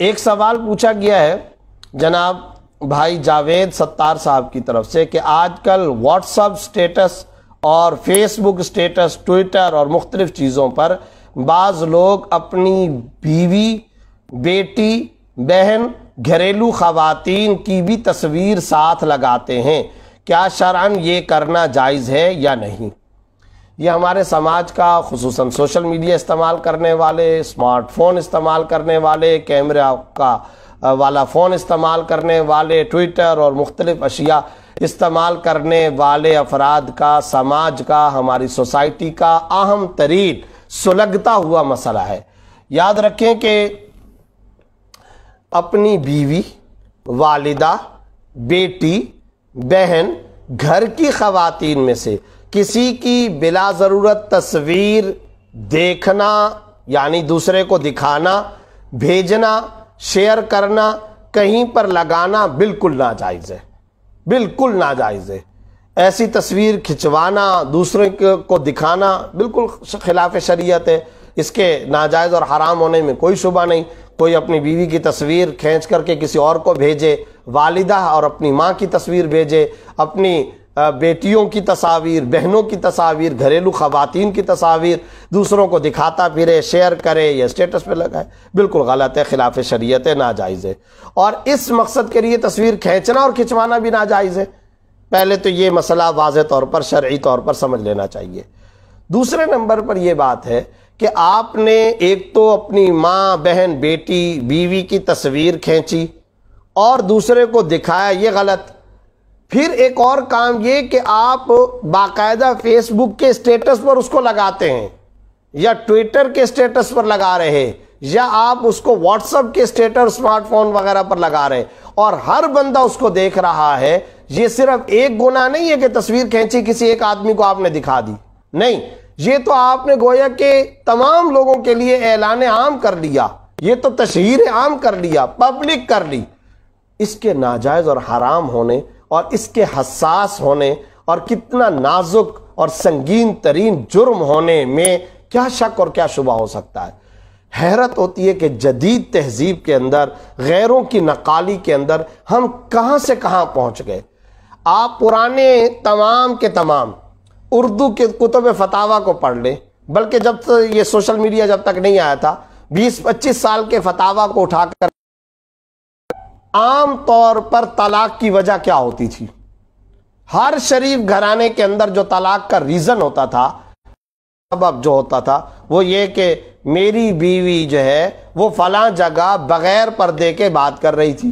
ایک سوال پوچھا گیا ہے جناب بھائی جاوید ستار صاحب کی طرف سے کہ آج کل واٹس ایپ سٹیٹس اور فیس بک سٹیٹس، ٹویٹر اور مختلف چیزوں پر بعض لوگ اپنی بیوی، بیٹی، بہن، گھریلو خواتین کی بھی تصویر ساتھ لگاتے ہیں، کیا شرعاً یہ کرنا جائز ہے یا نہیں؟ یہ ہمارے سماج کا، خصوصاً سوشل میڈیا استعمال کرنے والے، اسمارٹ فون استعمال کرنے والے، کیمرہ کا والا فون استعمال کرنے والے، ٹویٹر اور مختلف اشیاء استعمال کرنے والے افراد کا، سماج کا، ہماری سوسائٹی کا اہم ترین سلگتا ہوا مسئلہ ہے۔ یاد رکھیں کہ اپنی بیوی، والدہ، بیٹی، بہن، گھر کی خواتین میں سے کسی کی بلا ضرورت تصویر دیکھنا یعنی دوسرے کو دکھانا، بھیجنا، شیئر کرنا، کہیں پر لگانا بالکل ناجائز ہے، بالکل ناجائز ہے۔ ایسی تصویر کھنچوانا، دوسرے کو دکھانا بالکل خلاف شریعت ہے۔ اس کے ناجائز اور حرام ہونے میں کوئی شبہ نہیں۔ کوئی اپنی بیوی کی تصویر کھینچ کر کے کسی اور کو بھیجے، والدہ اور اپنی ماں کی تصویر بھیجے، اپنی بیٹیوں کی تصاویر، بہنوں کی تصاویر، گھریلو خواتین کی تصاویر دوسروں کو دکھاتا پھرے، شیئر کرے یا اسٹیٹس پہ لگائے، بالکل غلط ہے، خلاف شریعت ہے، ناجائز ہے۔ اور اس مقصد کے لیے تصویر کھینچنا اور کھنچوانا بھی ناجائز ہے۔ پہلے تو یہ مسئلہ واضح طور پر، شرعی طور پر سمجھ لینا چاہیے۔ دوسرے نمبر پر یہ بات ہے کہ آپ نے ایک تو اپنی ماں، بہن، بیٹی، بیوی کی تصویر کھینچی اور دوسرے کو دکھایا، یہ غلط۔ پھر ایک اور کام یہ کہ آپ باقاعدہ فیس بک کے اسٹیٹس پر اس کو لگاتے ہیں یا ٹویٹر کے اسٹیٹس پر لگا رہے ہیں یا آپ اس کو واٹس ایپ کے اسٹیٹس، اسمارٹ فون وغیرہ پر لگا رہے اور ہر بندہ اس کو دیکھ رہا ہے۔ یہ صرف ایک گناہ نہیں ہے کہ تصویر کھینچی، کسی ایک آدمی کو آپ نے دکھا دی، نہیں، یہ تو آپ نے گویا کہ تمام لوگوں کے لیے اعلان عام کر لیا، یہ تو تشہیر عام کر لیا، پبلک کر لی۔ اس کے ناجائز اور حرام ہونے اور اس کے حساس ہونے اور کتنا نازک اور سنگین ترین جرم ہونے میں کیا شک اور کیا شبہ ہو سکتا ہے۔ حیرت ہوتی ہے کہ جدید تہذیب کے اندر، غیروں کی نقالی کے اندر ہم کہاں سے کہاں پہنچ گئے۔ آپ پرانے تمام کے تمام اردو کے کتب فتاویٰ کو پڑھ لیں، بلکہ جب تک یہ سوشل میڈیا جب تک نہیں آیا تھا، 20-25 سال کے فتاویٰ کو اٹھا کر عام طور پر طلاق کی وجہ کیا ہوتی تھی؟ ہر شریف گھرانے کے اندر جو طلاق کا ریزن ہوتا تھا، سبب جو ہوتا تھا، وہ یہ کہ میری بیوی جو ہے وہ فلاں جگہ بغیر پردے کے بات کر رہی تھی،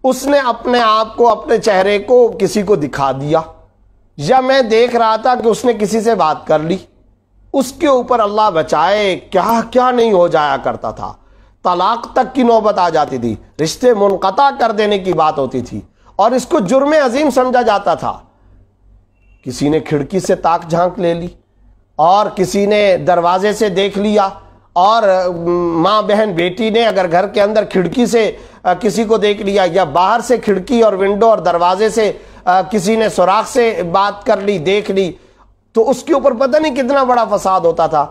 اس نے اپنے آپ کو، اپنے چہرے کو کسی کو دکھا دیا، یا میں دیکھ رہا تھا کہ اس نے کسی سے بات کر لی۔ اس کے اوپر اللہ بچائے کیا کیا نہیں ہو جایا کرتا تھا، طلاق تک کی نوبت آ جاتی تھی، رشتے منقطع کر دینے کی بات ہوتی تھی، اور اس کو جرم عظیم سمجھا جاتا تھا۔ کسی نے کھڑکی سے تاک جھانک لے لی، اور کسی نے دروازے سے دیکھ لیا، اور ماں، بہن، بیٹی نے اگر گھر کے اندر کھڑکی سے کسی کو دیکھ لیا، یا باہر سے کھڑکی اور ونڈو اور دروازے سے کسی نے سوراخ سے بات کر لی، دیکھ لی، تو اس کے اوپر پتہ نہیں کتنا بڑا فساد ہوتا تھا۔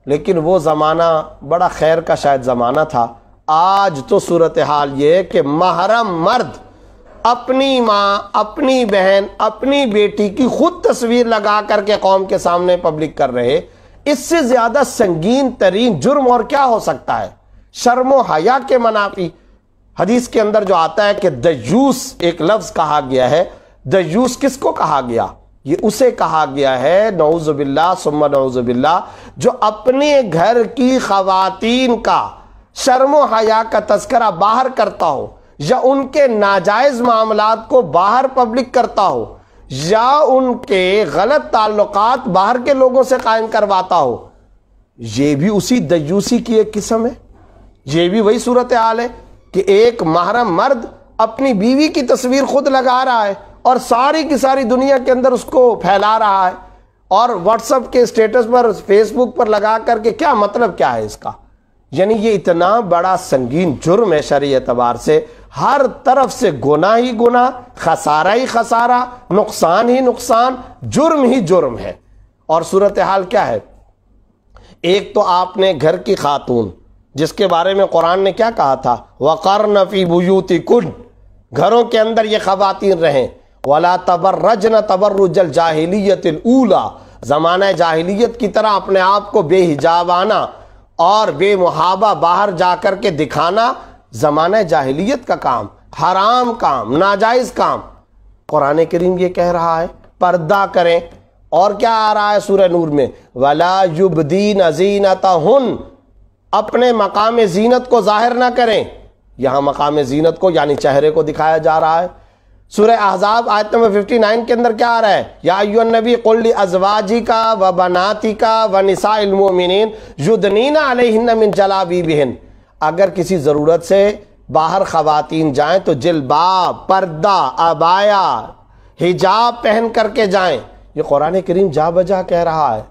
لیکن وہ زمانہ بڑا خیر کا شاید زمانہ تھا۔ آج تو صورتحال یہ ہے کہ محرم مرد اپنی ماں، اپنی بہن، اپنی بیٹی کی خود تصویر لگا کر کے قوم کے سامنے پبلک کر رہے۔ اس سے زیادہ سنگین ترین جرم اور کیا ہو سکتا ہے؟ شرم و حیا کے منافی۔ حدیث کے اندر جو آتا ہے کہ دیوس ایک لفظ کہا گیا ہے، دیوس کس کو کہا گیا؟ یہ اسے کہا گیا ہے، نعوذ باللہ ثم نعوذ باللہ، جو اپنے گھر کی خواتین کا شرم و حیا کا تذکرہ باہر کرتا ہو، یا ان کے ناجائز معاملات کو باہر پبلک کرتا ہو، یا ان کے غلط تعلقات باہر کے لوگوں سے قائم کرواتا ہو۔ یہ بھی اسی دیوسی کی ایک قسم ہے۔ یہ بھی وہی صورتحال ہے کہ ایک محرم مرد اپنی بیوی کی تصویر خود لگا رہا ہے اور ساری کی ساری دنیا کے اندر اس کو پھیلا رہا ہے، اور واٹس ایپ کے اسٹیٹس پر، فیس بک پر لگا کر کے کیا مطلب کیا ہے اس کا؟ یعنی یہ اتنا بڑا سنگین جرم ہے شرعی اعتبار سے، ہر طرف سے گناہ ہی گناہ، خسارہ ہی خسارہ، نقصان ہی نقصان، جرم ہی جرم ہے۔ اور صورتحال کیا ہے؟ ایک تو آپ نے گھر کی خاتون جس کے بارے میں قرآن نے کیا کہا تھا؟ وَقَرْنَ فِي بُيُوتِكُنَّ، گھروں کے اندر یہ خواتین رہیں، وَلَا تَبَرَّجْنَ تَبَرُّجَ الْجَاهِلِيَّةِ الْأُولَى، زمانہ جاہلیت کی طرح اپنے آپ کو بے حجابانہ اور بے محابہ باہر جا کر کے دکھانا زمانہ جاہلیت کا کام، حرام کام، ناجائز کام۔ قرآن کریم یہ کہہ رہا ہے پردہ کریں۔ اور کیا آ رہا ہے سورہ نور میں؟ وَلَا يُبْدِينَ زِينَتَهُنَّ، اپنے مقام زینت کو ظاہر نہ کریں۔ یہاں مقام زینت کو یعنی چہرے کو دکھایا جا رہا ہے۔ سورہ احزاب آیت نمبر 59 کے اندر کیا آ رہا ہے؟ یا ایھا النبی قل لازواجک وبناتک ونساء المؤمنین یدنین علیہن من جلابیبہن، اگر کسی ضرورت سے باہر خواتین جائیں تو جلباب، پردہ، عبایا، حجاب پہن کر کے جائیں۔ یہ قرآن کریم جا بجا کہہ رہا ہے،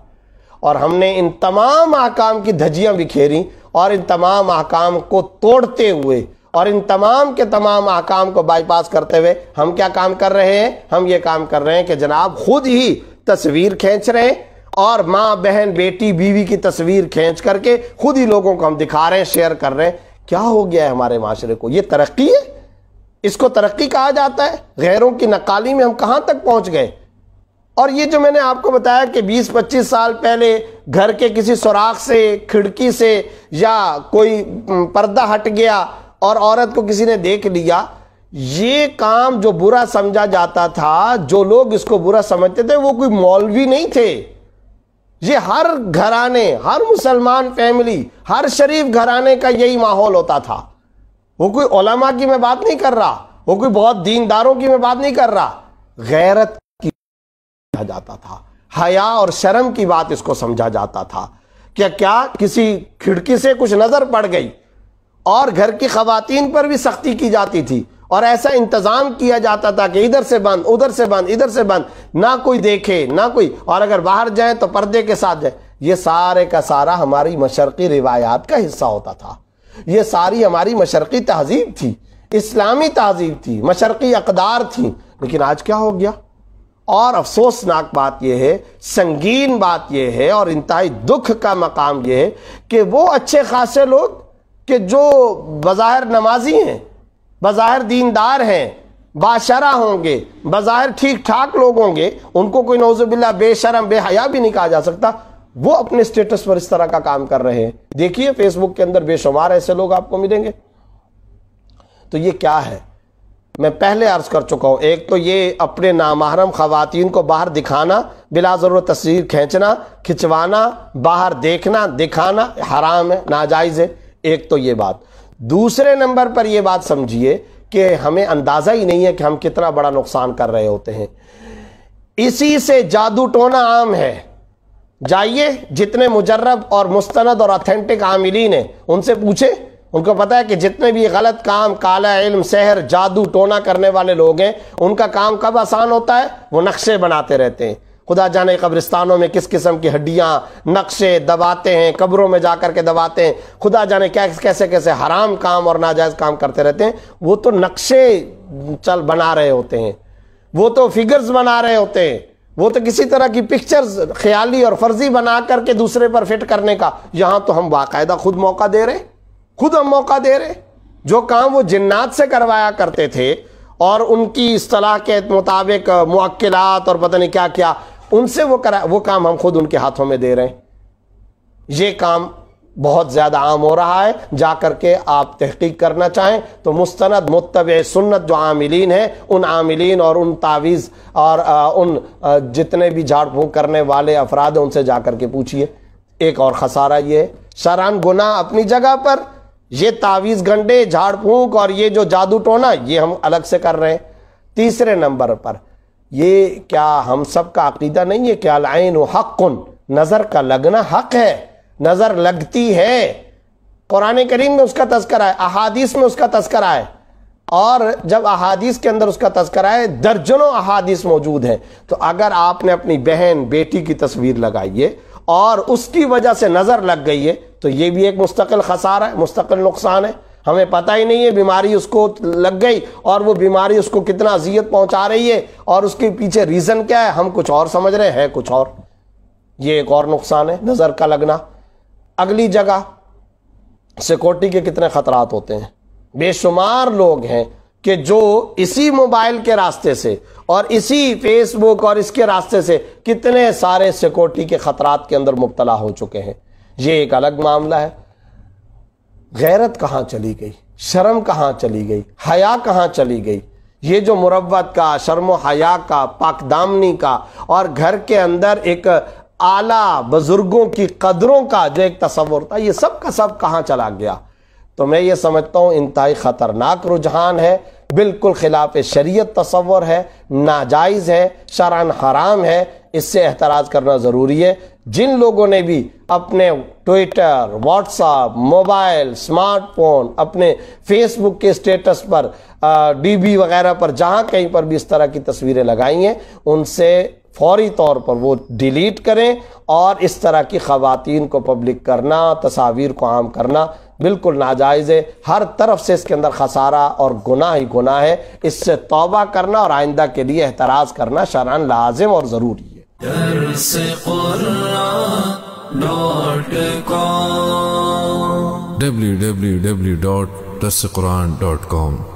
اور ہم نے ان تمام احکام کی دھجیاں بکھیری، اور ان تمام احکام کو توڑتے ہوئے اور ان تمام کے تمام احکام کو بائی پاس کرتے ہوئے ہم کیا کام کر رہے ہیں؟ ہم یہ کام کر رہے ہیں کہ جناب خود ہی تصویر کھینچ رہے ہیں، اور ماں، بہن، بیٹی، بیوی کی تصویر کھینچ کر کے خود ہی لوگوں کو ہم دکھا رہے ہیں، شیئر کر رہے ہیں۔ کیا ہو گیا ہے ہمارے معاشرے کو؟ یہ ترقی ہے؟ اس کو ترقی کہا جاتا ہے؟ غیروں کی نقالی میں ہم کہاں تک پہنچ گئے؟ اور یہ جو میں نے آپ کو بتایا کہ 20-25 سال پہلے گھر کے کسی سوراخ سے، کھڑکی سے، یا کوئی پردہ ہٹ گیا اور عورت کو کسی نے دیکھ لیا، یہ کام جو برا سمجھا جاتا تھا، جو لوگ اس کو برا سمجھتے تھے، وہ کوئی مولوی نہیں تھے۔ یہ ہر گھرانے، ہر مسلمان فیملی، ہر شریف گھرانے کا یہی ماحول ہوتا تھا۔ وہ کوئی علماء کی میں بات نہیں کر رہا، وہ کوئی بہت دینداروں کی میں بات نہیں کر رہا، غیرت کی جاتا تھا، حیا اور شرم کی بات اس کو سمجھا جاتا تھا۔ کیا کسی کھڑکی سے کچھ نظر پڑ گئی، اور گھر کی خواتین پر بھی سختی کی جاتی تھی، اور ایسا انتظام کیا جاتا تھا کہ ادھر سے بند، ادھر سے بند، ادھر سے بند، نہ کوئی دیکھے، نہ کوئی، اور اگر باہر جائیں تو پردے کے ساتھ جائیں۔ یہ سارے کا سارا ہماری مشرقی روایات کا حصہ ہوتا تھا، یہ ساری ہماری مشرقی تہذیب تھی، اسلامی تہذیب تھی، مشرقی اقدار تھی۔ لیکن آج کیا ہو گیا؟ اور افسوسناک بات یہ ہے، سنگین بات یہ ہے، اور انتہائی دکھ کا مقام یہ ہے کہ وہ اچھے خاصے لوگ کہ جو بظاہر نمازی ہیں، بظاہر دیندار ہیں، باشرع ہوں گے، بظاہر ٹھیک ٹھاک لوگ ہوں گے، ان کو کوئی نعوذ باللہ بے شرم، بے حیا بھی نہیں کہا جا سکتا، وہ اپنے سٹیٹس پر اس طرح کا کام کر رہے ہیں۔ دیکھیے فیس بک کے اندر بے شمار ایسے لوگ آپ کو ملیں گے۔ تو یہ کیا ہے؟ میں پہلے عرض کر چکا ہوں، ایک تو یہ اپنے نامحرم خواتین کو باہر دکھانا، بلا ضرورت تصویر کھینچنا، کھچوانا، باہر دیکھنا، دکھانا حرام ہے، ناجائز ہے۔ ایک تو یہ بات۔ دوسرے نمبر پر یہ بات سمجھیے کہ ہمیں اندازہ ہی نہیں ہے کہ ہم کتنا بڑا نقصان کر رہے ہوتے ہیں۔ اسی سے جادو ٹونا عام ہے۔ جائیے جتنے مجرب اور مستند اور اتھینٹک عاملین ہیں ان سے پوچھیں، ان کو پتا ہے کہ جتنے بھی غلط کام، کالا علم، سحر، جادو ٹونا کرنے والے لوگ ہیں، ان کا کام کب آسان ہوتا ہے؟ وہ نقشے بناتے رہتے ہیں۔ خدا جانے قبرستانوں میں کس قسم کی ہڈیاں، نقشے دباتے ہیں، قبروں میں جا کر کے دباتے ہیں، خدا جانے کیسے کیسے حرام کام اور ناجائز کام کرتے رہتے ہیں۔ وہ تو نقشے بنا رہے ہوتے ہیں، وہ تو فگرز بنا رہے ہوتے ہیں، وہ تو کسی طرح کی پکچرز خیالی اور فرضی بنا کر کے دوسرے پر فٹ کرنے کا۔ یہاں تو ہم باقاعدہ خود موقع دے رہے، خود ہم موقع دے رہے۔ جو کام وہ جنات سے کروایا کرتے تھے اور ان کی اصطلاح کے مطابق معقلات اور پتہ نہیں کیا کیا، ان سے وہ کام ہم خود ان کے ہاتھوں میں دے رہے ہیں۔ یہ کام بہت زیادہ عام ہو رہا ہے۔ جا کر کے آپ تحقیق کرنا چاہیں تو مستند متبع سنت جو عاملین ہیں، ان عاملین اور ان تعویذ اور ان جتنے بھی جھاڑ پھونک کرنے والے افراد ہیں ان سے جا کر کے پوچھئے۔ ایک اور خسارہ یہ ہے، شرعاً گناہ اپنی جگہ پر، یہ تعویذ گنڈے، جھاڑ پھونک اور یہ جو جادو ٹونا، یہ ہم الگ سے کر رہے ہیں۔ تیسرے نمبر پر یہ کیا ہم سب کا عقیدہ نہیں ہے کہ العین حق، نظر کا لگنا حق ہے، نظر لگتی ہے۔ قرآن کریم میں اس کا تذکرہ ہے، احادیث میں اس کا تذکرہ ہے، اور جب احادیث کے اندر اس کا تذکرہ ہے، درجنوں احادیث موجود ہیں۔ تو اگر آپ نے اپنی بہن، بیٹی کی تصویر لگائی ہے اور اس کی وجہ سے نظر لگ گئی ہے تو یہ بھی ایک مستقل خسارہ ہے، مستقل نقصان ہے۔ ہمیں پتہ ہی نہیں ہے بیماری اس کو لگ گئی اور وہ بیماری اس کو کتنا اذیت پہنچا رہی ہے، اور اس کے پیچھے ریزن کیا ہے، ہم کچھ اور سمجھ رہے ہیں کچھ اور۔ یہ ایک اور نقصان ہے، نظر کا لگنا۔ اگلی جگہ سیکورٹی کے کتنے خطرات ہوتے ہیں. بے شمار لوگ ہیں کہ جو اسی موبائل کے راستے سے اور اسی فیس بک اور اس کے راستے سے کتنے سارے سیکورٹی کے خطرات کے اندر مبتلا ہو چکے ہیں. یہ ایک الگ معاملہ ہے. غیرت کہاں چلی گئی؟ شرم کہاں چلی گئی؟ حیا کہاں چلی گئی؟ یہ جو مروت کا، شرم و حیا کا، پاک دامنی کا اور گھر کے اندر ایک اعلیٰ بزرگوں کی قدروں کا جو ایک تصور تھا، یہ سب کا سب کہاں چلا گیا؟ تو میں یہ سمجھتا ہوں انتہائی خطرناک رجحان ہے، بالکل خلاف شریعت تصور ہے، ناجائز ہے، شرعاً حرام ہے. اس سے احتراز کرنا ضروری ہے. جن لوگوں نے بھی اپنے Twitter, what's app, mobile, smart phone, اپنے فیس بک کے سٹیٹس پر، ڈی بی وغیرہ پر جہاں کہیں پر بھی اس طرح کی تصویریں لگائی ہیں، ان سے فوری طور پر وہ ڈیلیٹ کریں. اور اس طرح کی خواتین کو پبلک کرنا، تصاویر کو عام کرنا بالکل ناجائز ہے. ہر طرف سے اس کے اندر خسارہ اور گناہ ہی گناہ ہے. اس سے توبہ کرنا اور آئندہ کے لیے احتراز کرنا شرعاً لازم اور ضروری ہے. www.darsequran.com